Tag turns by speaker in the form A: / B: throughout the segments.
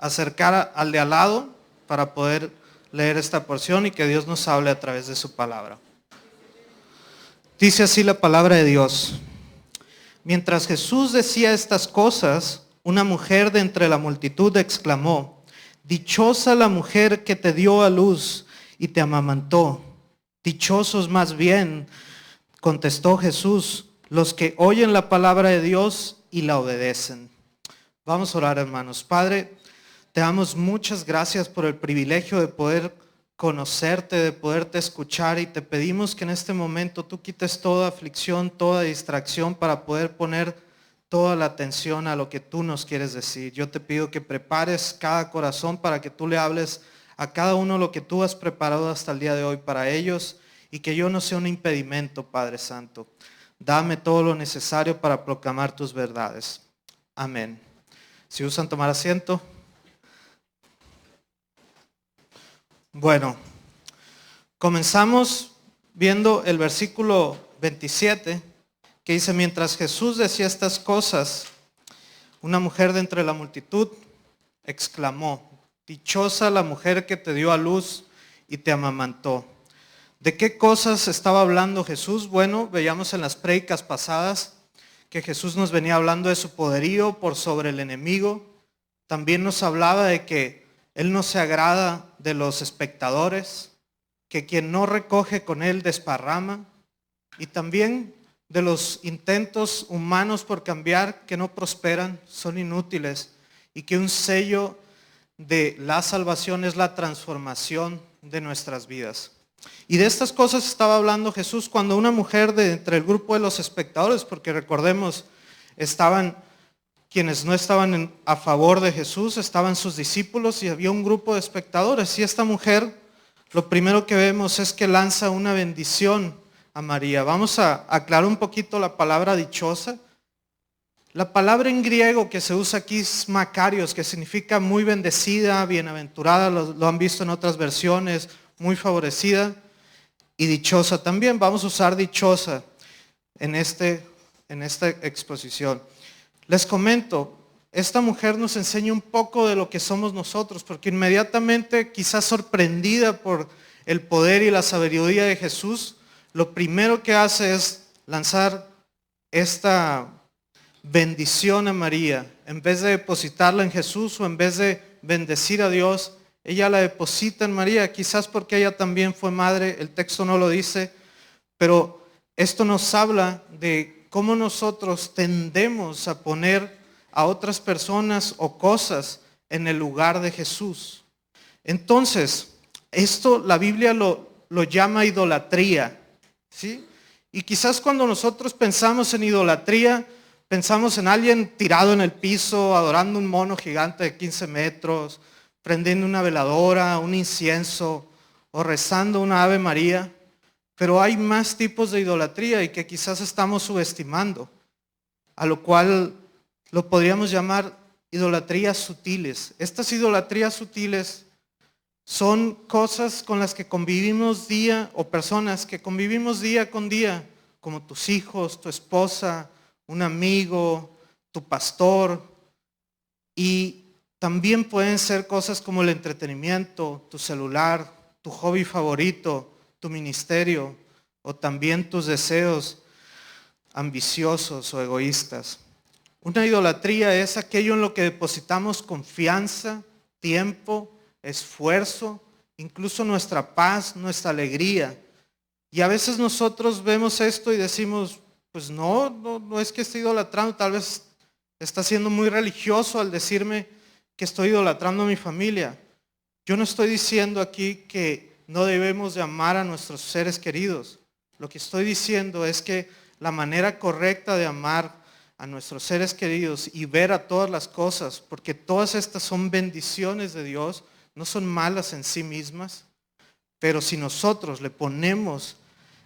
A: acercar al de al lado para poder leer esta porción y que Dios nos hable a través de su palabra. Dice así la palabra de Dios. Mientras Jesús decía estas cosas, una mujer de entre la multitud exclamó: dichosa la mujer que te dio a luz y te amamantó. Dichosos más bien, contestó Jesús, los que oyen la palabra de Dios y la obedecen. Vamos a orar, hermanos. Padre, te damos muchas gracias por el privilegio de poder conocerte, de poderte escuchar, y te pedimos que en este momento tú quites toda aflicción, toda distracción para poder poner toda la atención a lo que tú nos quieres decir. Yo te pido que prepares cada corazón para que tú le hables a cada uno lo que tú has preparado hasta el día de hoy para ellos, y que yo no sea un impedimento, Padre Santo. Dame todo lo necesario para proclamar tus verdades. Amén. Si gustan tomar asiento. Bueno, comenzamos viendo el versículo 27, que dice: mientras Jesús decía estas cosas, una mujer de entre la multitud exclamó: dichosa la mujer que te dio a luz y te amamantó. ¿De qué cosas estaba hablando Jesús? Bueno, veíamos en las prédicas pasadas que Jesús nos venía hablando de su poderío por sobre el enemigo. También nos hablaba de que Él no se agrada de los espectadores, que quien no recoge con Él desparrama, y también de los intentos humanos por cambiar que no prosperan, son inútiles, y que un sello de la salvación es la transformación de nuestras vidas. Y de estas cosas estaba hablando Jesús cuando una mujer de entre el grupo de los espectadores, porque recordemos, estaban quienes no estaban a favor de Jesús, estaban sus discípulos y había un grupo de espectadores. Y esta mujer, lo primero que vemos es que lanza una bendición a María. Vamos a aclarar un poquito la palabra dichosa. La palabra en griego que se usa aquí es makarios, que significa muy bendecida, bienaventurada, lo han visto en otras versiones, muy favorecida, y dichosa también. Vamos a usar dichosa en esta exposición. Les comento, esta mujer nos enseña un poco de lo que somos nosotros, porque inmediatamente, quizás sorprendida por el poder y la sabiduría de Jesús, lo primero que hace es lanzar esta bendición a María. En vez de depositarla en Jesús o en vez de bendecir a Dios, ella la deposita en María, quizás porque ella también fue madre. El texto no lo dice, pero esto nos habla de cómo nosotros tendemos a poner a otras personas o cosas en el lugar de Jesús. Entonces, esto la Biblia lo llama idolatría, ¿sí? Y quizás cuando nosotros pensamos en idolatría, pensamos en alguien tirado en el piso, adorando un mono gigante de 15 metros, prendiendo una veladora, un incienso o rezando una Ave María. Pero hay más tipos de idolatría y que quizás estamos subestimando, a lo cual lo podríamos llamar idolatrías sutiles. Estas idolatrías sutiles son cosas con las que convivimos o personas que convivimos día con día, como tus hijos, tu esposa, un amigo, tu pastor. Y también pueden ser cosas como el entretenimiento, tu celular, tu hobby favorito, tu ministerio, o también tus deseos ambiciosos o egoístas. Una idolatría es aquello en lo que depositamos confianza, tiempo, esfuerzo, incluso nuestra paz, nuestra alegría. Y a veces nosotros vemos esto y decimos, pues no es que esté idolatrando, tal vez está siendo muy religioso al decirme que estoy idolatrando a mi familia. Yo no estoy diciendo aquí que no debemos de amar a nuestros seres queridos. Lo que estoy diciendo es que la manera correcta de amar a nuestros seres queridos y ver a todas las cosas, porque todas estas son bendiciones de Dios, no son malas en sí mismas, pero si nosotros le ponemos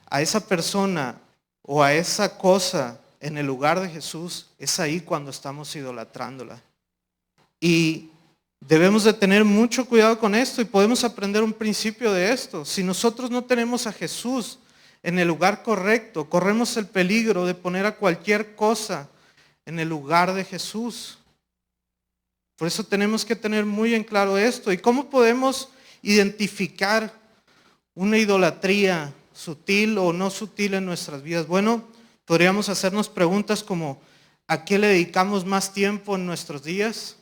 A: a esa persona o a esa cosa en el lugar de Jesús, es ahí cuando estamos idolatrándola. Y debemos de tener mucho cuidado con esto y podemos aprender un principio de esto. Si nosotros no tenemos a Jesús en el lugar correcto, corremos el peligro de poner a cualquier cosa en el lugar de Jesús. Por eso tenemos que tener muy en claro esto. ¿Y cómo podemos identificar una idolatría sutil o no sutil en nuestras vidas? Bueno, podríamos hacernos preguntas como, ¿a qué le dedicamos más tiempo en nuestros días?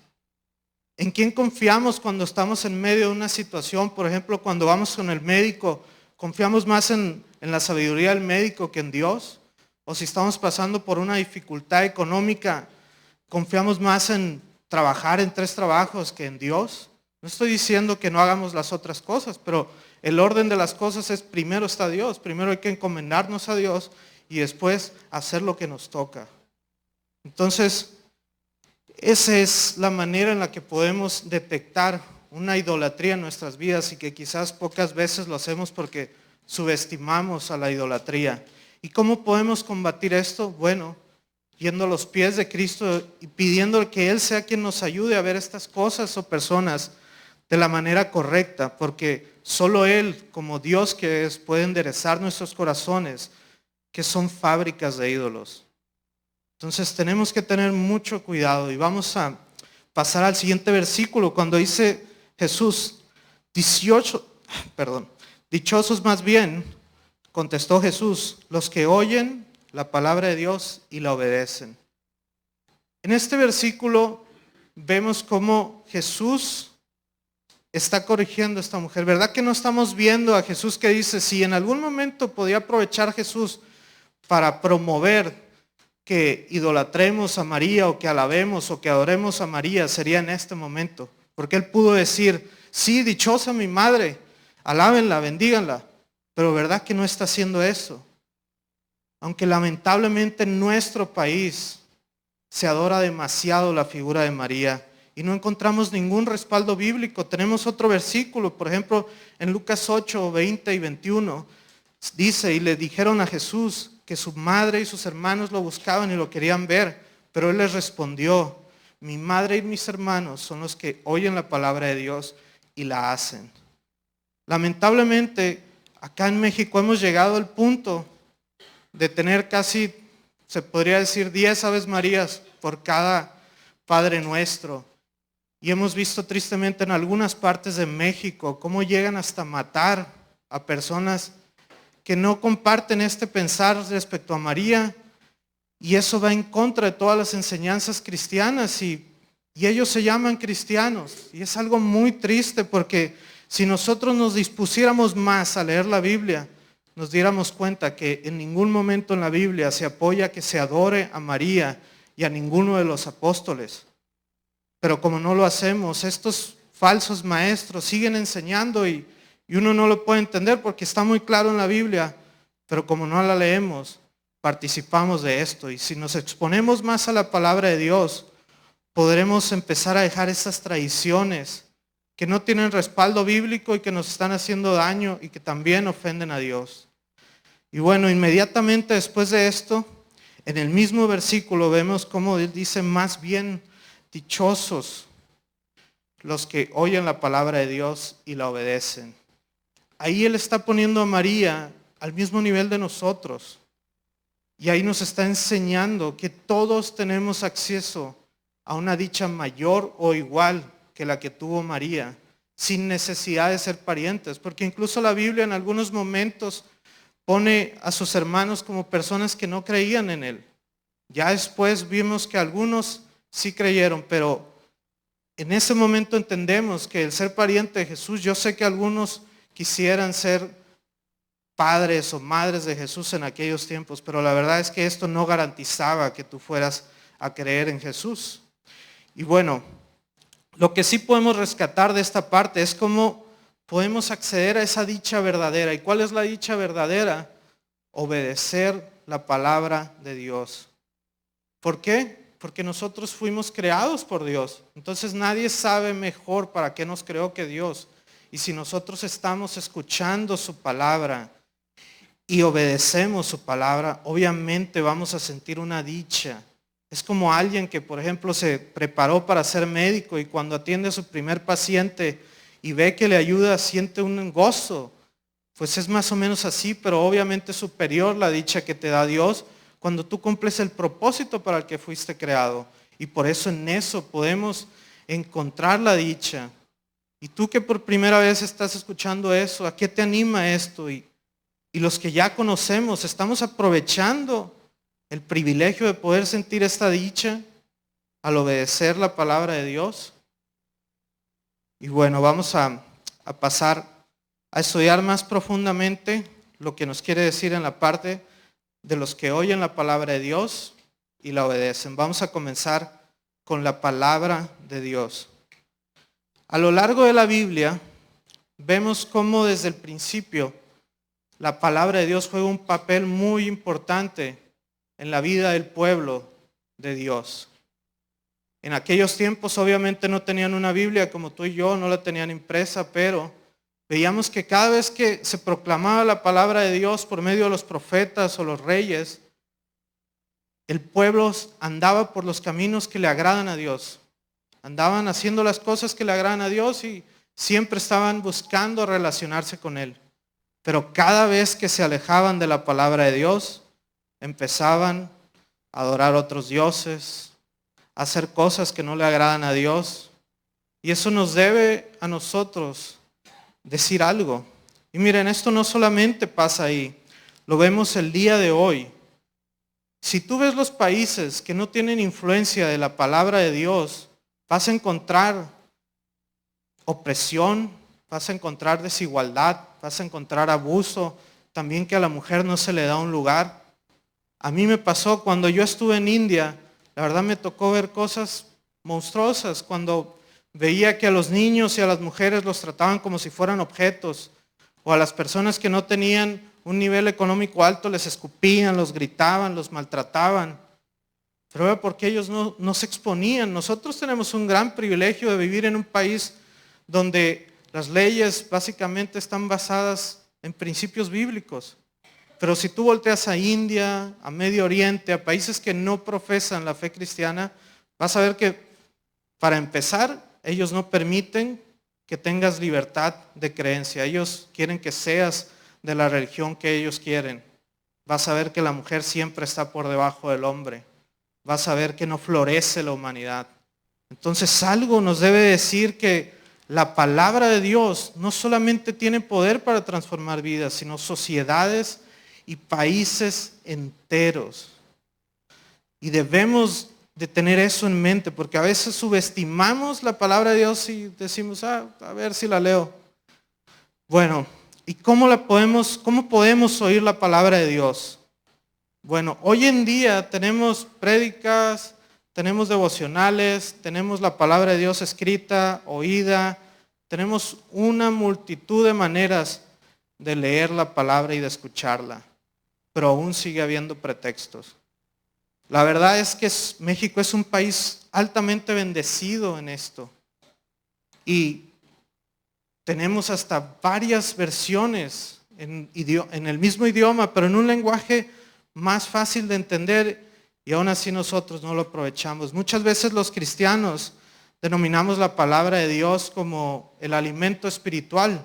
A: ¿En quién confiamos cuando estamos en medio de una situación? Por ejemplo, cuando vamos con el médico, ¿confiamos más en la sabiduría del médico que en Dios? O si estamos pasando por una dificultad económica, ¿confiamos más en trabajar en 3 trabajos que en Dios? No estoy diciendo que no hagamos las otras cosas, pero el orden de las cosas es primero está Dios, primero hay que encomendarnos a Dios y después hacer lo que nos toca. Entonces, esa es la manera en la que podemos detectar una idolatría en nuestras vidas y que quizás pocas veces lo hacemos porque subestimamos a la idolatría. ¿Y cómo podemos combatir esto? Bueno, yendo a los pies de Cristo y pidiendo que Él sea quien nos ayude a ver estas cosas o personas de la manera correcta, porque solo Él, como Dios que es, puede enderezar nuestros corazones, que son fábricas de ídolos. Entonces tenemos que tener mucho cuidado y vamos a pasar al siguiente versículo cuando dice Jesús, dichosos más bien, contestó Jesús, los que oyen la palabra de Dios y la obedecen. En este versículo vemos cómo Jesús está corrigiendo a esta mujer. ¿Verdad que no estamos viendo a Jesús que dice, si en algún momento podía aprovechar Jesús para promover que idolatremos a María o que alabemos o que adoremos a María, sería en este momento? Porque Él pudo decir, sí, dichosa mi madre, alábenla, bendíganla, pero ¿verdad que no está haciendo eso? Aunque lamentablemente en nuestro país se adora demasiado la figura de María y no encontramos ningún respaldo bíblico. Tenemos otro versículo, por ejemplo, en Lucas 8, 20 y 21, dice, y le dijeron a Jesús que su madre y sus hermanos lo buscaban y lo querían ver, pero Él les respondió, mi madre y mis hermanos son los que oyen la palabra de Dios y la hacen. Lamentablemente, acá en México hemos llegado al punto de tener casi, se podría decir, 10 Aves Marías por cada Padre Nuestro. Y hemos visto tristemente en algunas partes de México cómo llegan hasta matar a personas que no comparten este pensar respecto a María. Y eso va en contra de todas las enseñanzas cristianas y ellos se llaman cristianos. Y es algo muy triste porque si nosotros nos dispusiéramos más a leer la Biblia, nos diéramos cuenta que en ningún momento en la Biblia se apoya que se adore a María y a ninguno de los apóstoles. Pero como no lo hacemos, estos falsos maestros siguen enseñando y uno no lo puede entender porque está muy claro en la Biblia, pero como no la leemos, participamos de esto. Y si nos exponemos más a la palabra de Dios, podremos empezar a dejar estas tradiciones que no tienen respaldo bíblico y que nos están haciendo daño y que también ofenden a Dios. Y bueno, inmediatamente después de esto, en el mismo versículo vemos cómo dice, más bien dichosos los que oyen la palabra de Dios y la obedecen. Ahí Él está poniendo a María al mismo nivel de nosotros. Y ahí nos está enseñando que todos tenemos acceso a una dicha mayor o igual que la que tuvo María, sin necesidad de ser parientes. Porque incluso la Biblia en algunos momentos pone a sus hermanos como personas que no creían en Él. Ya después vimos que algunos sí creyeron, pero en ese momento entendemos que el ser pariente de Jesús, yo sé que algunos quisieran ser padres o madres de Jesús en aquellos tiempos, pero la verdad es que esto no garantizaba que tú fueras a creer en Jesús. Y bueno, lo que sí podemos rescatar de esta parte es cómo podemos acceder a esa dicha verdadera. ¿Y cuál es la dicha verdadera? Obedecer la palabra de Dios. ¿Por qué? Porque nosotros fuimos creados por Dios. Entonces nadie sabe mejor para qué nos creó que Dios. Y si nosotros estamos escuchando su palabra y obedecemos su palabra, obviamente vamos a sentir una dicha. Es como alguien que, por ejemplo, se preparó para ser médico y cuando atiende a su primer paciente y ve que le ayuda, siente un gozo. Pues es más o menos así, pero obviamente es superior la dicha que te da Dios cuando tú cumples el propósito para el que fuiste creado. Y por eso en eso podemos encontrar la dicha. Y tú que por primera vez estás escuchando eso, ¿a qué te anima esto? Y los que ya conocemos, ¿estamos aprovechando el privilegio de poder sentir esta dicha al obedecer la palabra de Dios? Y bueno, vamos a pasar a estudiar más profundamente lo que nos quiere decir en la parte de los que oyen la palabra de Dios y la obedecen. Vamos a comenzar con la palabra de Dios. A lo largo de la Biblia vemos cómo desde el principio la palabra de Dios juega un papel muy importante en la vida del pueblo de Dios. En aquellos tiempos obviamente no tenían una Biblia como tú y yo, no la tenían impresa, pero veíamos que cada vez que se proclamaba la palabra de Dios por medio de los profetas o los reyes, el pueblo andaba por los caminos que le agradan a Dios. Andaban haciendo las cosas que le agradan a Dios y siempre estaban buscando relacionarse con Él. Pero cada vez que se alejaban de la palabra de Dios, empezaban a adorar a otros dioses, a hacer cosas que no le agradan a Dios. Y eso nos debe a nosotros decir algo. Y miren, esto no solamente pasa ahí, lo vemos el día de hoy. Si tú ves los países que no tienen influencia de la palabra de Dios, vas a encontrar opresión, vas a encontrar desigualdad, vas a encontrar abuso, también que a la mujer no se le da un lugar. A mí me pasó cuando yo estuve en India, la verdad me tocó ver cosas monstruosas, cuando veía que a los niños y a las mujeres los trataban como si fueran objetos, o a las personas que no tenían un nivel económico alto les escupían, los gritaban, los maltrataban. Pero era porque ellos no se exponían. Nosotros tenemos un gran privilegio de vivir en un país donde las leyes básicamente están basadas en principios bíblicos. Pero si tú volteas a India, a Medio Oriente, a países que no profesan la fe cristiana, vas a ver que para empezar, ellos no permiten que tengas libertad de creencia. Ellos quieren que seas de la religión que ellos quieren. Vas a ver que la mujer siempre está por debajo del hombre. Vas a ver que no florece la humanidad. Entonces algo nos debe decir que la palabra de Dios no solamente tiene poder para transformar vidas, sino sociedades y países enteros. Y debemos de tener eso en mente, porque a veces subestimamos la palabra de Dios y decimos, a ver si la leo. Bueno, ¿y cómo podemos oír la palabra de Dios? Bueno, hoy en día tenemos prédicas, tenemos devocionales, tenemos la palabra de Dios escrita, oída, tenemos una multitud de maneras de leer la palabra y de escucharla, pero aún sigue habiendo pretextos. La verdad es que México es un país altamente bendecido en esto y tenemos hasta varias versiones en el mismo idioma, pero en un lenguaje más fácil de entender y aún así nosotros no lo aprovechamos. Muchas veces los cristianos denominamos la palabra de Dios como el alimento espiritual.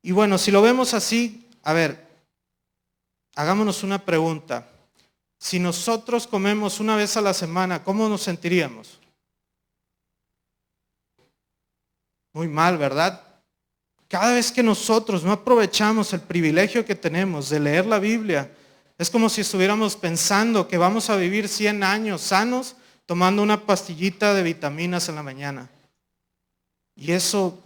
A: Y bueno, si lo vemos así, a ver, hagámonos una pregunta. Si nosotros comemos una vez a la semana, ¿cómo nos sentiríamos? Muy mal, ¿verdad? Cada vez que nosotros no aprovechamos el privilegio que tenemos de leer la Biblia, es como si estuviéramos pensando que vamos a vivir 100 años sanos tomando una pastillita de vitaminas en la mañana. Y eso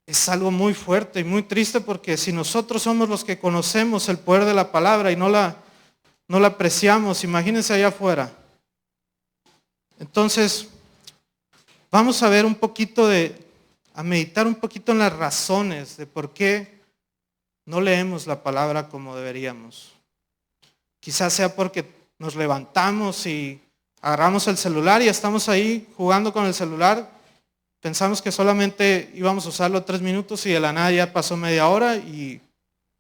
A: es algo muy fuerte y muy triste, porque si nosotros somos los que conocemos el poder de la palabra y no la apreciamos, imagínense allá afuera. Entonces, vamos a ver a meditar un poquito en las razones de por qué no leemos la palabra como deberíamos. Quizás sea porque nos levantamos y agarramos el celular y estamos ahí jugando con el celular. Pensamos que solamente íbamos a usarlo 3 minutos y de la nada ya pasó media hora y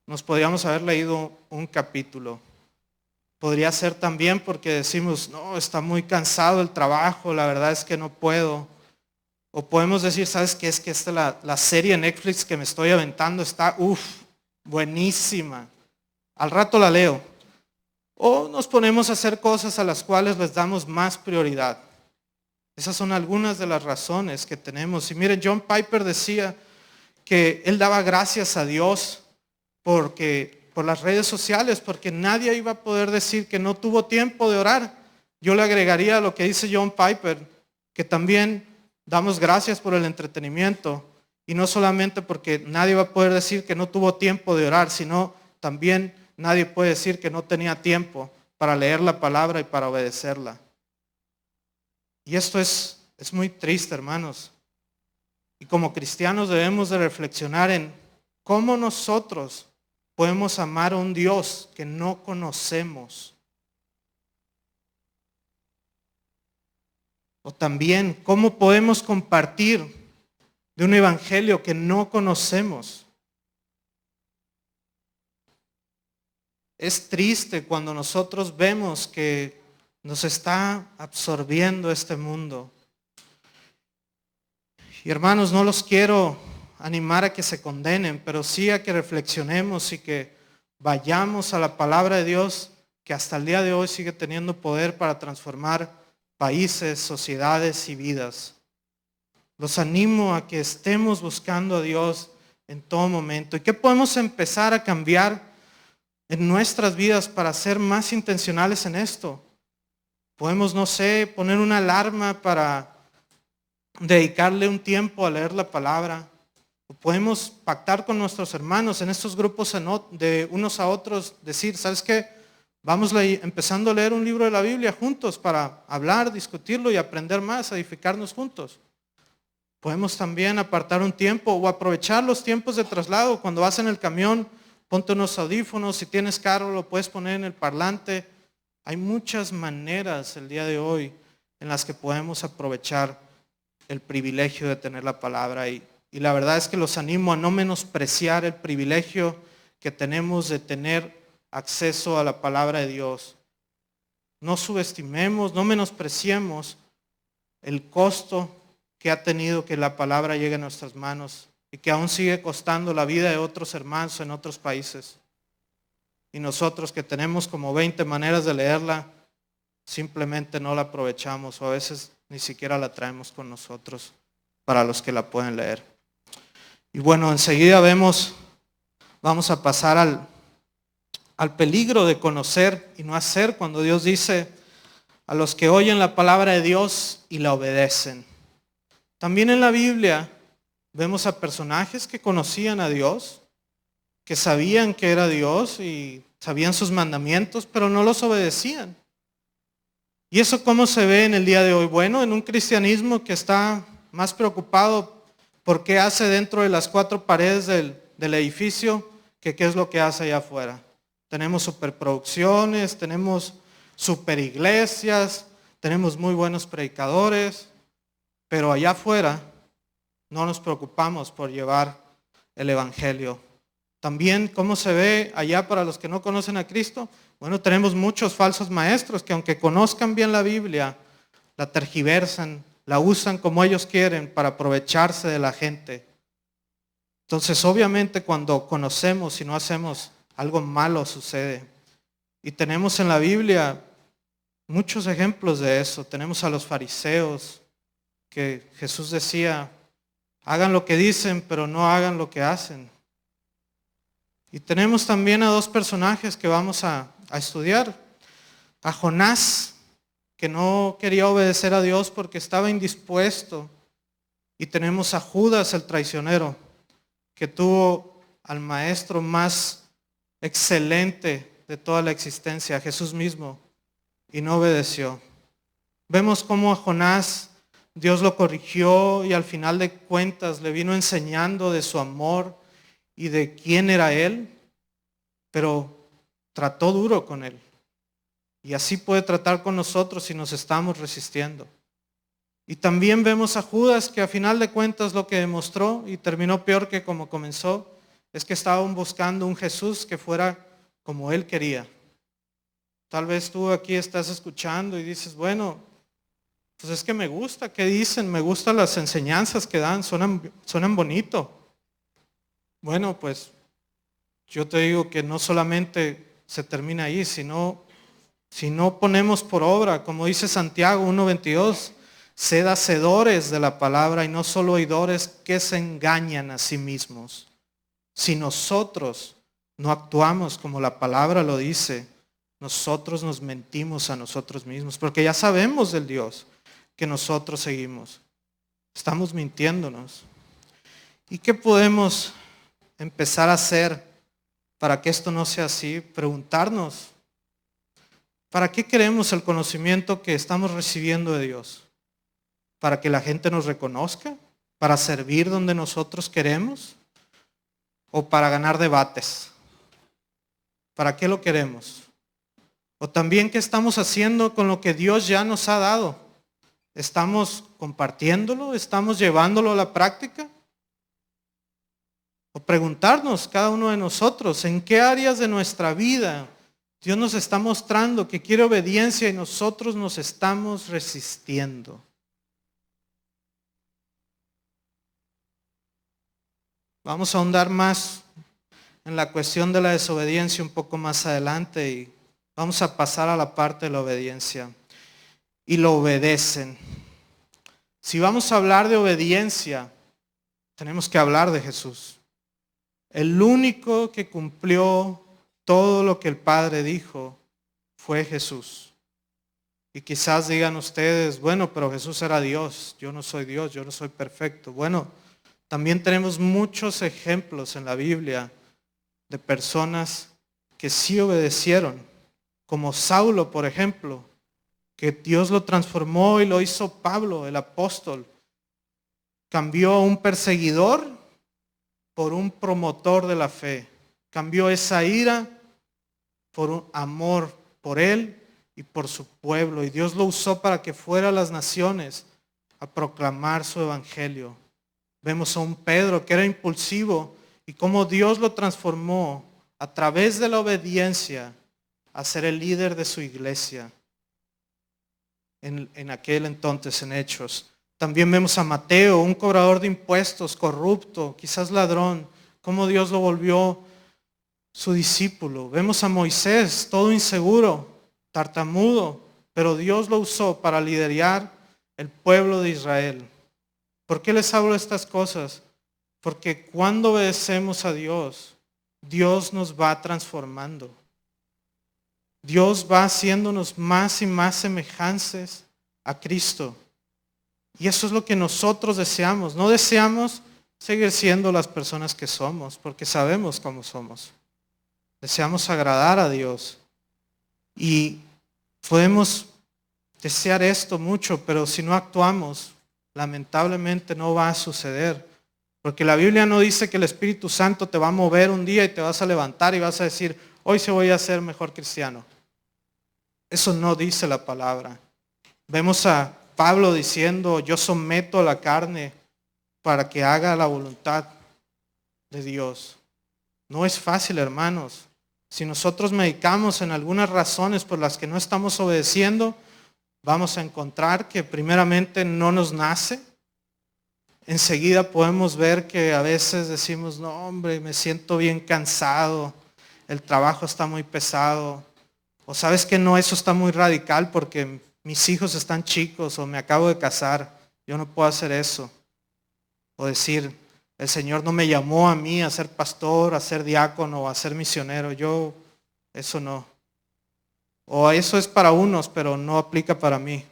A: nos podríamos haber leído un capítulo. Podría ser también porque decimos, no, está muy cansado el trabajo, la verdad es que no puedo. O podemos decir, ¿sabes qué? Es que la serie Netflix que me estoy aventando está, buenísima. Al rato la leo. O nos ponemos a hacer cosas a las cuales les damos más prioridad. Esas son algunas de las razones que tenemos. Y miren, John Piper decía que él daba gracias a Dios por las redes sociales, porque nadie iba a poder decir que no tuvo tiempo de orar. Yo le agregaría a lo que dice John Piper, que también damos gracias por el entretenimiento, y no solamente porque nadie va a poder decir que no tuvo tiempo de orar, sino también nadie puede decir que no tenía tiempo para leer la palabra y para obedecerla. Y esto es muy triste, hermanos. Y como cristianos debemos de reflexionar en cómo nosotros podemos amar a un Dios que no conocemos. O también cómo podemos compartir de un evangelio que no conocemos. Es triste cuando nosotros vemos que nos está absorbiendo este mundo. Y hermanos, no los quiero animar a que se condenen, pero sí a que reflexionemos y que vayamos a la palabra de Dios, que hasta el día de hoy sigue teniendo poder para transformar países, sociedades y vidas. Los animo a que estemos buscando a Dios en todo momento. ¿Y qué podemos empezar a cambiar en nuestras vidas para ser más intencionales en esto? Podemos, no sé, poner una alarma para dedicarle un tiempo a leer la palabra. O podemos pactar con nuestros hermanos en estos grupos de unos a otros, decir, ¿sabes qué? Vamos empezando a leer un libro de la Biblia juntos para hablar, discutirlo y aprender más, edificarnos juntos. Podemos también apartar un tiempo o aprovechar los tiempos de traslado. Cuando vas en el camión, ponte unos audífonos. Si tienes carro, lo puedes poner en el parlante. Hay muchas maneras el día de hoy en las que podemos aprovechar el privilegio de tener la palabra. Y la verdad es que los animo a no menospreciar el privilegio que tenemos de tener acceso a la palabra de Dios. No subestimemos, no menospreciemos el costo que ha tenido que la palabra llegue a nuestras manos y que aún sigue costando la vida de otros hermanos en otros países. Y nosotros que tenemos como 20 maneras de leerla, simplemente no la aprovechamos o a veces ni siquiera la traemos con nosotros para los que la pueden leer. Y bueno, enseguida vamos a pasar al peligro de conocer y no hacer cuando Dios dice a los que oyen la palabra de Dios y la obedecen. También en la Biblia vemos a personajes que conocían a Dios, que sabían que era Dios y sabían sus mandamientos, pero no los obedecían. ¿Y eso cómo se ve en el día de hoy? Bueno, en un cristianismo que está más preocupado por qué hace dentro de las 4 paredes del edificio que qué es lo que hace allá afuera. Tenemos superproducciones, tenemos superiglesias, tenemos muy buenos predicadores, pero allá afuera no nos preocupamos por llevar el evangelio. También, ¿cómo se ve allá para los que no conocen a Cristo? Bueno, tenemos muchos falsos maestros que aunque conozcan bien la Biblia, la tergiversan, la usan como ellos quieren para aprovecharse de la gente. Entonces, obviamente, cuando conocemos y no hacemos, algo malo sucede. Y tenemos en la Biblia muchos ejemplos de eso. Tenemos a los fariseos, que Jesús decía, hagan lo que dicen, pero no hagan lo que hacen. Y tenemos también a 2 personajes que vamos a estudiar. A Jonás, que no quería obedecer a Dios porque estaba indispuesto. Y tenemos a Judas, el traicionero, que tuvo al maestro más excelente de toda la existencia, a Jesús mismo, y no obedeció. Vemos cómo a Jonás Dios lo corrigió y al final de cuentas le vino enseñando de su amor y de quién era Él, pero trató duro con Él. Y así puede tratar con nosotros si nos estamos resistiendo. Y también vemos a Judas que a final de cuentas lo que demostró y terminó peor que como comenzó, es que estaban buscando un Jesús que fuera como Él quería. Tal vez tú aquí estás escuchando y dices, bueno, pues es que me gusta, ¿qué dicen? Me gustan las enseñanzas que dan, suenan bonito. Bueno, pues yo te digo que no solamente se termina ahí, sino si no ponemos por obra, como dice Santiago 1:22, Sed hacedores de la palabra y no solo oidores que se engañan a sí mismos. Si nosotros no actuamos como la palabra lo dice, nosotros nos mentimos a nosotros mismos, porque ya sabemos del Dios que nosotros seguimos. Estamos mintiéndonos. ¿Y qué podemos empezar a hacer para que esto no sea así? Preguntarnos, ¿para qué queremos el conocimiento que estamos recibiendo de Dios? ¿Para que la gente nos reconozca? ¿Para servir donde nosotros queremos? ¿O para ganar debates? ¿Para qué lo queremos? ¿O también qué estamos haciendo con lo que Dios ya nos ha dado? ¿Estamos compartiéndolo? ¿Estamos llevándolo a la práctica? O preguntarnos cada uno de nosotros, ¿en qué áreas de nuestra vida Dios nos está mostrando que quiere obediencia y nosotros nos estamos resistiendo? Vamos a ahondar más en la cuestión de la desobediencia un poco más adelante y vamos a pasar a la parte de la obediencia. Y lo obedecen. Si vamos a hablar de obediencia, tenemos que hablar de Jesús. El único que cumplió todo lo que el Padre dijo fue Jesús. Y quizás digan ustedes, bueno, pero Jesús era Dios, yo no soy Dios, yo no soy perfecto. Bueno, también tenemos muchos ejemplos en la Biblia de personas que sí obedecieron, como Saulo, por ejemplo, que Dios lo transformó y lo hizo Pablo, el apóstol. Cambió a un perseguidor por un promotor de la fe. Cambió esa ira por un amor por él y por su pueblo. Y Dios lo usó para que fuera a las naciones a proclamar su evangelio. Vemos a un Pedro que era impulsivo y cómo Dios lo transformó a través de la obediencia a ser el líder de su iglesia en aquel entonces en Hechos. También vemos a Mateo, un cobrador de impuestos, corrupto, quizás ladrón, cómo Dios lo volvió su discípulo. Vemos a Moisés, todo inseguro, tartamudo, pero Dios lo usó para liderar el pueblo de Israel. ¿Por qué les hablo de estas cosas? Porque cuando obedecemos a Dios, Dios nos va transformando. Dios va haciéndonos más y más semejantes a Cristo. Y eso es lo que nosotros deseamos. No deseamos seguir siendo las personas que somos, porque sabemos cómo somos. Deseamos agradar a Dios. Y podemos desear esto mucho, pero si no actuamos, lamentablemente no va a suceder. Porque la Biblia no dice que el Espíritu Santo te va a mover un día y te vas a levantar y vas a decir, hoy se voy a ser mejor cristiano. Eso no dice la palabra. Vemos a Pablo diciendo, yo someto a la carne para que haga la voluntad de Dios. No es fácil, hermanos. Si nosotros meditamos en algunas razones por las que no estamos obedeciendo, vamos a encontrar que primeramente no nos nace. Enseguida podemos ver que a veces decimos, no hombre, me siento bien cansado, el trabajo está muy pesado. O sabes que no, eso está muy radical porque mis hijos están chicos o me acabo de casar, yo no puedo hacer eso. O decir, el Señor no me llamó a mí a ser pastor, a ser diácono o a ser misionero, eso no. O eso es para unos, pero no aplica para mí.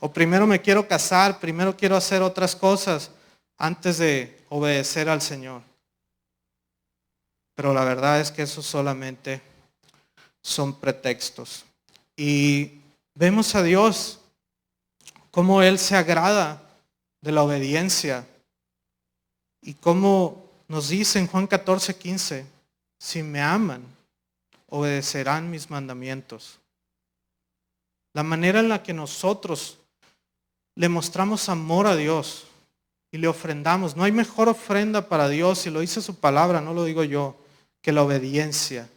A: O primero me quiero casar, primero quiero hacer otras cosas antes de obedecer al Señor. Pero la verdad es que eso solamente son pretextos. Y vemos a Dios cómo Él se agrada de la obediencia. Y cómo nos dice en Juan 14:15, si me aman, obedecerán mis mandamientos. La manera en la que nosotros le mostramos amor a Dios y le ofrendamos, no hay mejor ofrenda para Dios, y lo dice su palabra, no lo digo yo, que la obediencia.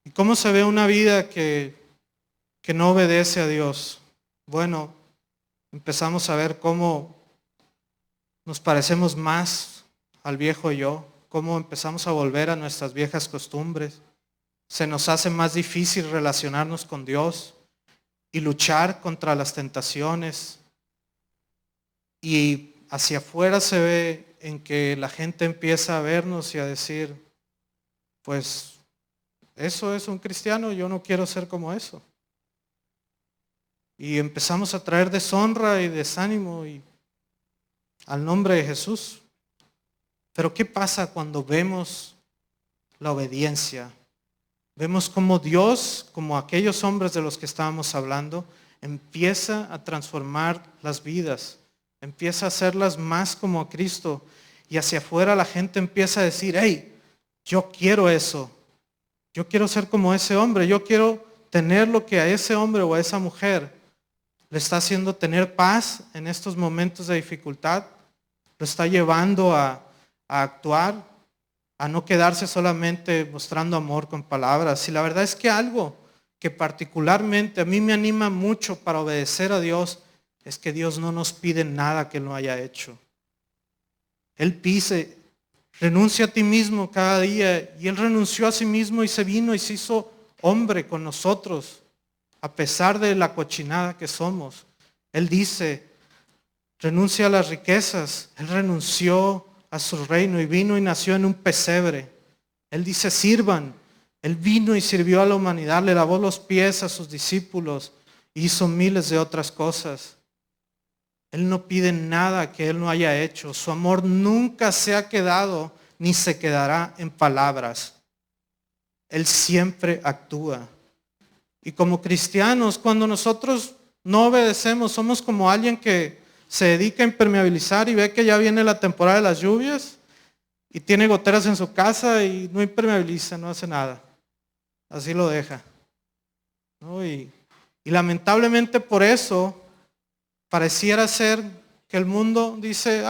A: ¿Y cómo se ve una vida que no obedece a Dios? Bueno, empezamos a ver cómo nos parecemos más al viejo yo, cómo empezamos a volver a nuestras viejas costumbres. Se nos hace más difícil relacionarnos con Dios y luchar contra las tentaciones. Y hacia afuera se ve en que la gente empieza a vernos y a decir, pues eso es un cristiano, yo no quiero ser como eso. Y empezamos a traer deshonra y desánimo al nombre de Jesús. Pero ¿qué pasa cuando vemos la obediencia? Vemos como Dios, como aquellos hombres de los que estábamos hablando, empieza a transformar las vidas, empieza a hacerlas más como a Cristo. Y hacia afuera la gente empieza a decir, hey, yo quiero eso. Yo quiero ser como ese hombre, yo quiero tener lo que a ese hombre o a esa mujer le está haciendo tener paz en estos momentos de dificultad, lo está llevando a actuar, a no quedarse solamente mostrando amor con palabras. Y la verdad es que algo que particularmente a mí me anima mucho para obedecer a Dios es que Dios no nos pide nada que no haya hecho. Él dice, renuncia a ti mismo cada día, y Él renunció a sí mismo y se vino y se hizo hombre con nosotros, a pesar de la cochinada que somos. Él dice, renuncia a las riquezas. Él renunció a su reino y vino y nació en un pesebre. Él dice, sirvan. Él vino y sirvió a la humanidad, le lavó los pies a sus discípulos y hizo miles de otras cosas. Él no pide nada que Él no haya hecho. Su amor nunca se ha quedado ni se quedará en palabras. Él siempre actúa. Y como cristianos, cuando nosotros no obedecemos, somos como alguien que se dedica a impermeabilizar y ve que ya viene la temporada de las lluvias y tiene goteras en su casa y no impermeabiliza, no hace nada. Así lo deja, ¿no? Y lamentablemente por eso pareciera ser que el mundo dice,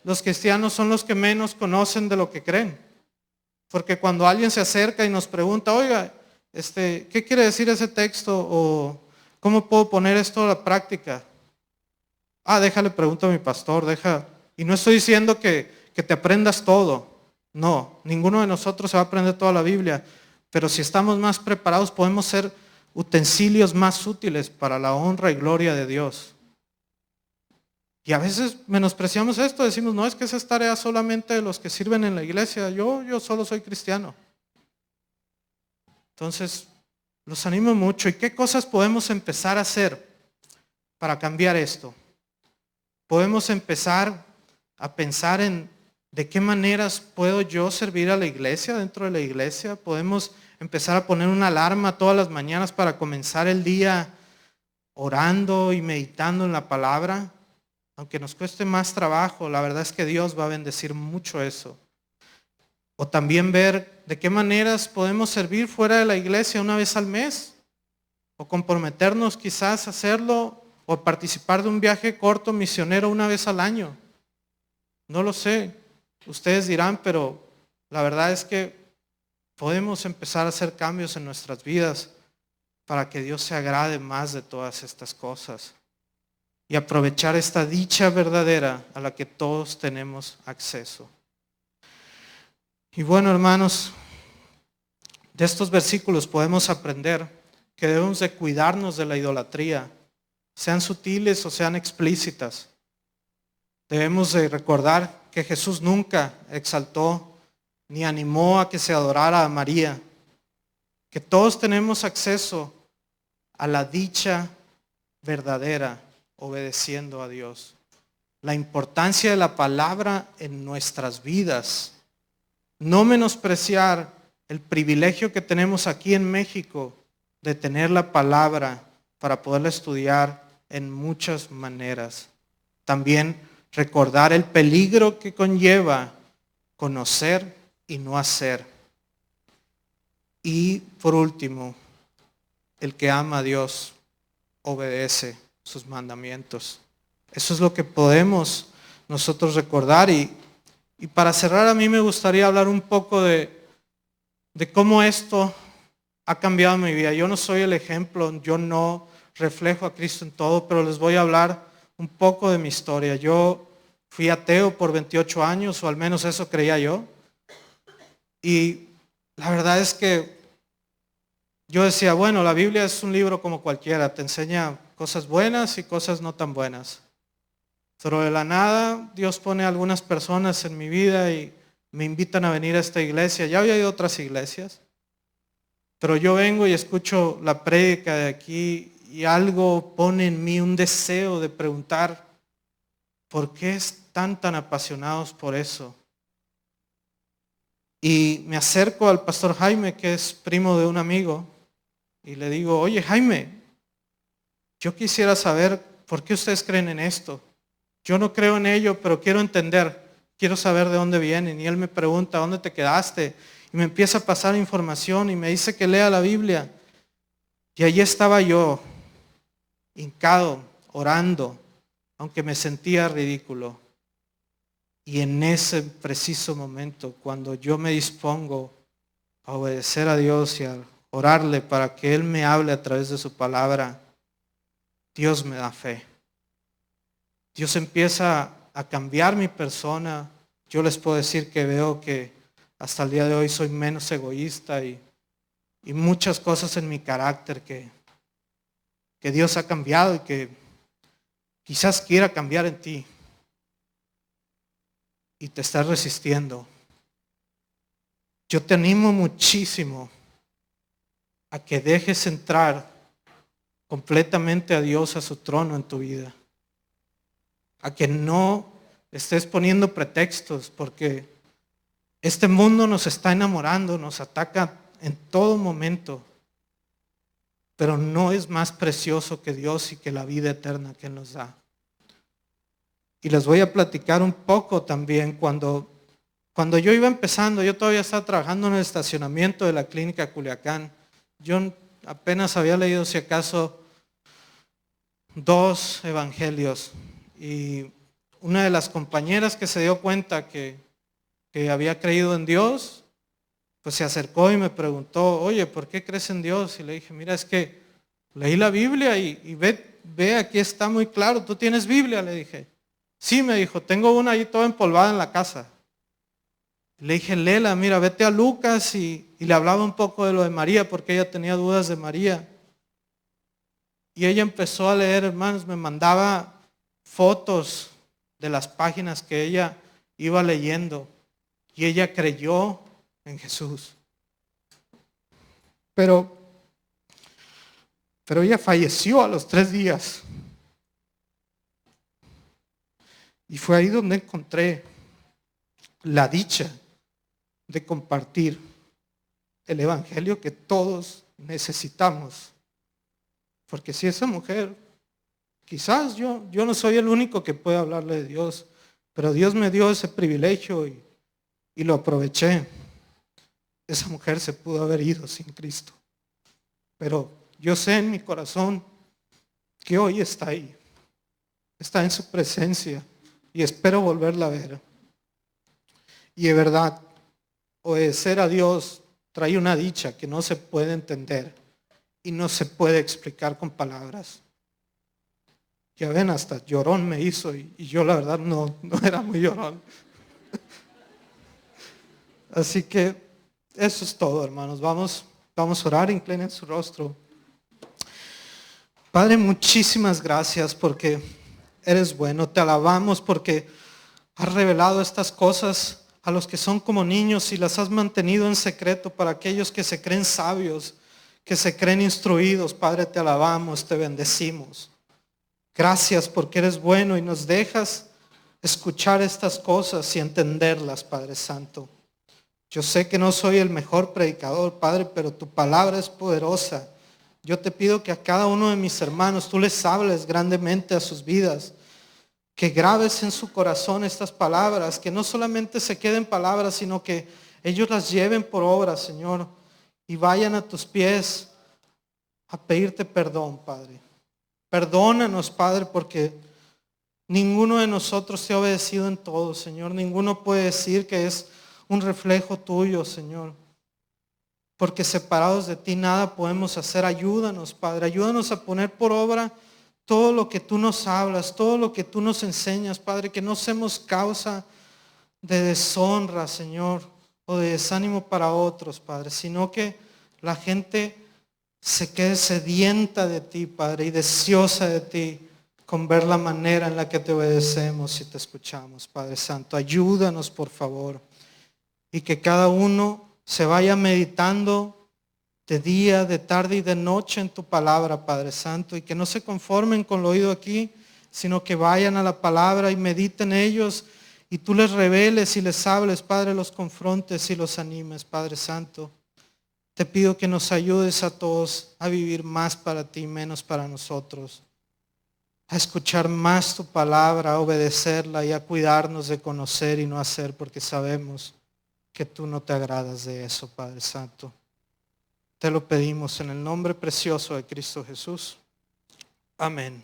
A: los cristianos son los que menos conocen de lo que creen. Porque cuando alguien se acerca y nos pregunta, oiga, ¿qué quiere decir ese texto? O ¿cómo puedo poner esto a la práctica? Déjale, pregunto a mi pastor, deja. Y no estoy diciendo que te aprendas todo. No, ninguno de nosotros se va a aprender toda la Biblia. Pero si estamos más preparados, podemos ser utensilios más útiles para la honra y gloria de Dios. Y a veces menospreciamos esto, decimos, no, es que esa es tarea solamente de los que sirven en la iglesia. Yo solo soy cristiano. Entonces, los animo mucho. ¿Y qué cosas podemos empezar a hacer para cambiar esto? Podemos empezar a pensar en de qué maneras puedo yo servir a la iglesia, dentro de la iglesia. Podemos empezar a poner una alarma todas las mañanas para comenzar el día orando y meditando en la palabra. Aunque nos cueste más trabajo, la verdad es que Dios va a bendecir mucho eso. O también ver de qué maneras podemos servir fuera de la iglesia una vez al mes. O comprometernos quizás a hacerlo o participar de un viaje corto misionero una vez al año. No lo sé, ustedes dirán, pero la verdad es que podemos empezar a hacer cambios en nuestras vidas para que Dios se agrade más de todas estas cosas y aprovechar esta dicha verdadera a la que todos tenemos acceso. Y bueno, hermanos, de estos versículos podemos aprender que debemos de cuidarnos de la idolatría, sean sutiles o sean explícitas. Debemos de recordar que Jesús nunca exaltó ni animó a que se adorara a María, que todos tenemos acceso a la dicha verdadera obedeciendo a Dios. La importancia de la palabra en nuestras vidas. No menospreciar el privilegio que tenemos aquí en México de tener la palabra para poderla estudiar en muchas maneras. También recordar el peligro que conlleva conocer y no hacer. Y por último, el que ama a Dios obedece sus mandamientos. Eso es lo que podemos nosotros recordar. Y para cerrar, a mí me gustaría hablar un poco de cómo esto ha cambiado mi vida. Yo no soy el ejemplo, yo no reflejo a Cristo en todo, pero les voy a hablar un poco de mi historia. Yo fui ateo por 28 años, o al menos eso creía yo. Y la verdad es que yo decía, bueno, la Biblia es un libro como cualquiera, te enseña cosas buenas y cosas no tan buenas. Pero de la nada, Dios pone a algunas personas en mi vida y me invitan a venir a esta iglesia. Ya había ido a otras iglesias, pero yo vengo y escucho la prédica de aquí y algo pone en mí un deseo de preguntar, ¿por qué están tan apasionados por eso? Y me acerco al pastor Jaime, que es primo de un amigo, y le digo, oye Jaime, yo quisiera saber por qué ustedes creen en esto. Yo no creo en ello, pero quiero entender, quiero saber de dónde vienen. Y él me pregunta, ¿dónde te quedaste? Y me empieza a pasar información y me dice que lea la Biblia. Y allí estaba yo, hincado, orando, aunque me sentía ridículo. Y en ese preciso momento, cuando yo me dispongo a obedecer a Dios y a orarle para que Él me hable a través de su palabra, Dios me da fe. Dios empieza a cambiar mi persona. Yo les puedo decir que veo que hasta el día de hoy soy menos egoísta y muchas cosas en mi carácter que Dios ha cambiado y que quizás quiera cambiar en ti y te estás resistiendo. Yo te animo muchísimo a que dejes entrar completamente a Dios a su trono en tu vida. A que no estés poniendo pretextos, porque este mundo nos está enamorando, nos ataca en todo momento, pero no es más precioso que Dios y que la vida eterna que Él nos da. Y les voy a platicar un poco también cuando yo iba empezando, yo todavía estaba trabajando en el estacionamiento de la clínica Culiacán. Yo apenas había leído, si acaso, 2 evangelios. Y una de las compañeras que se dio cuenta que había creído en Dios, pues se acercó y me preguntó, oye, ¿por qué crees en Dios? Y le dije, mira, es que leí la Biblia y ve, aquí está muy claro, ¿tú tienes Biblia? Le dije. Sí, me dijo, tengo una ahí toda empolvada en la casa. Le dije, léela, mira, vete a Lucas y le hablaba un poco de lo de María porque ella tenía dudas de María. Y ella empezó a leer, hermanos, me mandaba fotos de las páginas que ella iba leyendo y ella creyó en Jesús. Pero ella falleció a los 3 días. Y fue ahí donde encontré la dicha de compartir el evangelio que todos necesitamos. Porque si esa mujer, quizás yo no soy el único que puede hablarle de Dios, pero Dios me dio ese privilegio y lo aproveché. Esa mujer se pudo haber ido sin Cristo. Pero yo sé en mi corazón que hoy está ahí. Está en su presencia y espero volverla a ver. Y de verdad, obedecer a Dios trae una dicha que no se puede entender y no se puede explicar con palabras. Ya ven, hasta llorón me hizo y yo la verdad no era muy llorón. Así que eso es todo, hermanos. Vamos a orar, inclinen su rostro. Padre, muchísimas gracias porque eres bueno. Te alabamos porque has revelado estas cosas a los que son como niños y las has mantenido en secreto para aquellos que se creen sabios, que se creen instruidos. Padre, te alabamos, te bendecimos. Gracias porque eres bueno y nos dejas escuchar estas cosas y entenderlas, Padre Santo. Yo sé que no soy el mejor predicador, Padre, pero tu palabra es poderosa. Yo te pido que a cada uno de mis hermanos tú les hables grandemente a sus vidas, que grabes en su corazón estas palabras, que no solamente se queden palabras, sino que ellos las lleven por obra, Señor, y vayan a tus pies a pedirte perdón, Padre. Perdónanos, Padre, porque ninguno de nosotros te ha obedecido en todo, Señor. Ninguno puede decir que es un reflejo tuyo, Señor. Porque separados de ti nada podemos hacer. Ayúdanos, Padre. Ayúdanos a poner por obra todo lo que tú nos hablas, todo lo que tú nos enseñas, Padre. Que no seamos causa de deshonra, Señor, o de desánimo para otros, Padre. Sino que la gente se quede sedienta de ti, Padre, y deseosa de ti, con ver la manera en la que te obedecemos y te escuchamos, Padre Santo. Ayúdanos, por favor, y que cada uno se vaya meditando de día, de tarde y de noche en tu palabra, Padre Santo, y que no se conformen con lo oído aquí, sino que vayan a la palabra y mediten ellos, y tú les reveles y les hables, Padre, los confrontes y los animes, Padre Santo. Te pido que nos ayudes a todos a vivir más para ti, menos para nosotros, a escuchar más tu palabra, a obedecerla y a cuidarnos de conocer y no hacer, porque sabemos que tú no te agradas de eso, Padre Santo. Te lo pedimos en el nombre precioso de Cristo Jesús. Amén.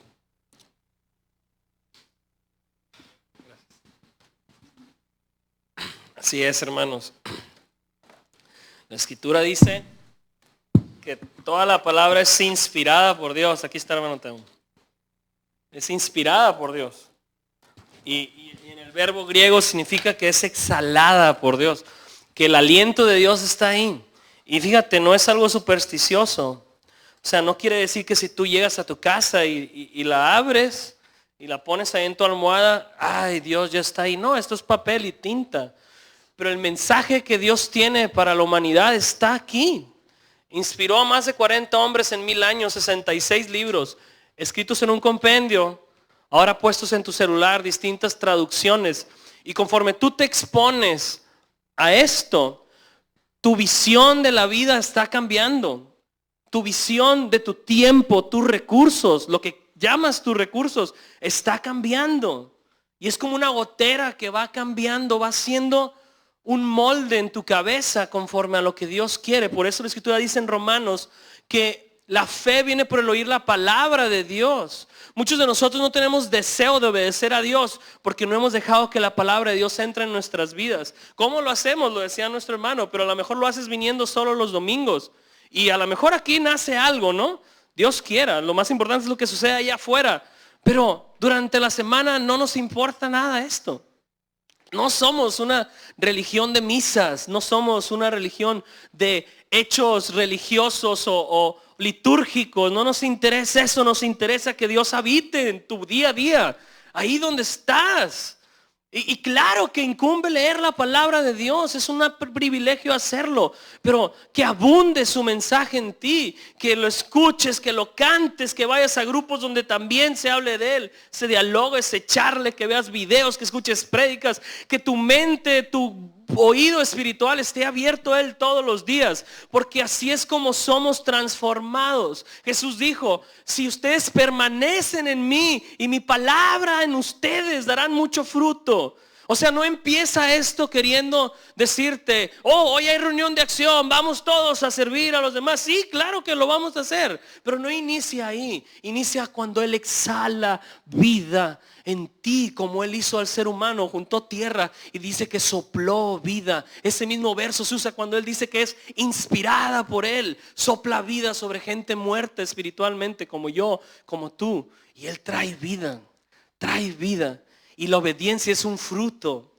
B: Así es, hermanos. La Escritura dice que toda la palabra es inspirada por Dios. Aquí está, hermano Teo. Es inspirada por Dios. Y en el verbo griego significa que es exhalada por Dios. Que el aliento de Dios está ahí. Y fíjate, no es algo supersticioso. O sea, no quiere decir que si tú llegas a tu casa y la abres y la pones ahí en tu almohada, ay, Dios ya está ahí. No, esto es papel y tinta. Pero el mensaje que Dios tiene para la humanidad está aquí. Inspiró a más de 40 hombres en 1000 años, 66 libros, escritos en un compendio, ahora puestos en tu celular, distintas traducciones. Y conforme tú te expones a esto, tu visión de la vida está cambiando. Tu visión de tu tiempo, tus recursos, lo que llamas tus recursos, está cambiando. Y es como una gotera que va cambiando, va haciendo un molde en tu cabeza conforme a lo que Dios quiere. Por eso la Escritura dice en Romanos que la fe viene por el oír la palabra de Dios. Muchos de nosotros no tenemos deseo de obedecer a Dios porque no hemos dejado que la palabra de Dios entre en nuestras vidas. ¿Cómo lo hacemos? Lo decía nuestro hermano, pero a lo mejor lo haces viniendo solo los domingos. Y a lo mejor aquí nace algo, ¿no? Dios quiera. Lo más importante es lo que sucede allá afuera. Pero durante la semana no nos importa nada esto. No somos una religión de misas, no somos una religión de hechos religiosos o litúrgicos. No nos interesa eso, nos interesa que Dios habite en tu día a día, ahí donde estás. Y claro que incumbe leer la palabra de Dios, es un privilegio hacerlo, pero que abunde su mensaje en ti, que lo escuches, que lo cantes, que vayas a grupos donde también se hable de Él, se dialogue, se charle, que veas videos, que escuches prédicas, que tu mente, tu oído espiritual esté abierto a Él todos los días, porque así es como somos transformados. Jesús dijo, si ustedes permanecen en mí y mi palabra en ustedes, darán mucho fruto. O sea, no empieza esto queriendo decirte, oh, hoy hay reunión de acción, vamos todos a servir a los demás. Sí, claro que lo vamos a hacer, pero no inicia ahí. Inicia cuando Él exhala vida en ti, como Él hizo al ser humano, juntó tierra y dice que sopló vida. Ese mismo verso se usa cuando Él dice que es inspirada por Él, sopla vida sobre gente muerta espiritualmente, como yo, como tú. Y Él trae vida, trae vida. Y la obediencia es un fruto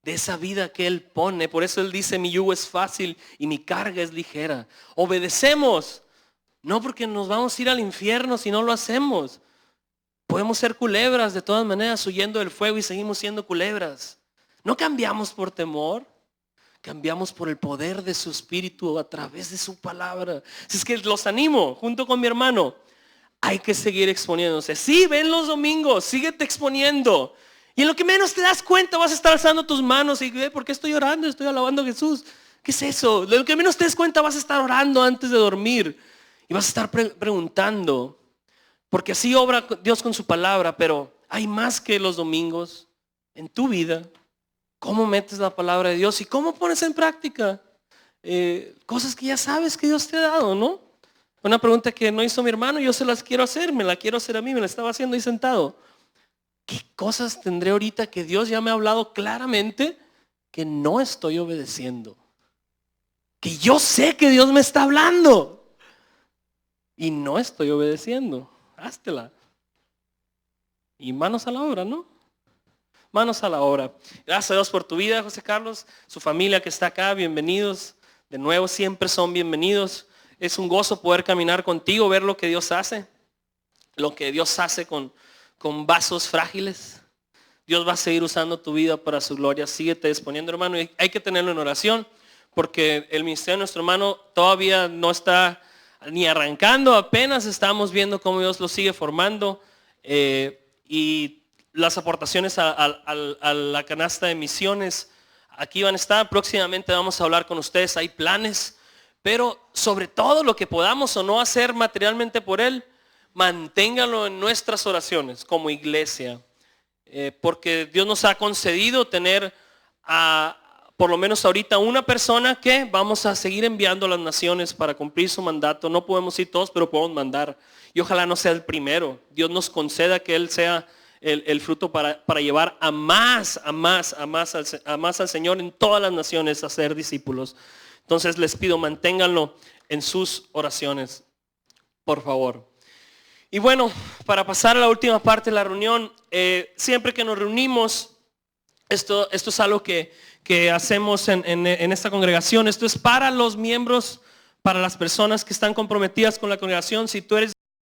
B: de esa vida que Él pone. Por eso Él dice, mi yugo es fácil y mi carga es ligera. Obedecemos, no porque nos vamos a ir al infierno si no lo hacemos. Podemos ser culebras de todas maneras, huyendo del fuego, y seguimos siendo culebras. No cambiamos por temor, cambiamos por el poder de su Espíritu a través de su palabra. Así es que los animo, junto con mi hermano, hay que seguir exponiéndose. Sí, ven los domingos, síguete exponiendo. Y en lo que menos te das cuenta vas a estar alzando tus manos y ¿por qué estoy orando? Estoy alabando a Jesús. ¿Qué es eso? De lo que menos te des cuenta vas a estar orando antes de dormir. Y vas a estar preguntando. Porque así obra Dios con su palabra. Pero hay más que los domingos en tu vida. ¿Cómo metes la palabra de Dios? ¿Y cómo pones en práctica? Cosas que ya sabes que Dios te ha dado, ¿no? Una pregunta que no hizo mi hermano, yo se las quiero hacer. Me la quiero hacer a mí, me la estaba haciendo ahí sentado. ¿Qué cosas tendré ahorita que Dios ya me ha hablado claramente que no estoy obedeciendo? Que yo sé que Dios me está hablando y no estoy obedeciendo. Háztela. Y manos a la obra, ¿no? Manos a la obra. Gracias a Dios por tu vida, José Carlos. Su familia que está acá, bienvenidos. De nuevo, siempre son bienvenidos. Es un gozo poder caminar contigo, ver lo que Dios hace. Lo que Dios hace con vasos frágiles. Dios va a seguir usando tu vida para su gloria. Síguete disponiendo, hermano. Y hay que tenerlo en oración, porque el ministerio de nuestro hermano todavía no está ni arrancando. Apenas estamos viendo cómo Dios lo sigue formando. Y las aportaciones a la canasta de misiones aquí van a estar. Próximamente vamos a hablar con ustedes. Hay planes. Pero sobre todo lo que podamos o no hacer materialmente por él, manténgalo en nuestras oraciones como iglesia. Porque Dios nos ha concedido tener por lo menos ahorita una persona que vamos a seguir enviando a las naciones para cumplir su mandato. No podemos ir todos, pero podemos mandar. Y ojalá no sea el primero. Dios nos conceda que él sea el fruto para llevar a más al Señor en todas las naciones a ser discípulos. Entonces les pido, manténganlo en sus oraciones, por favor. Y bueno, para pasar a la última parte de la reunión, siempre que nos reunimos, esto es algo que hacemos en esta congregación. Esto es para los miembros, para las personas que están comprometidas con la congregación. Si tú eres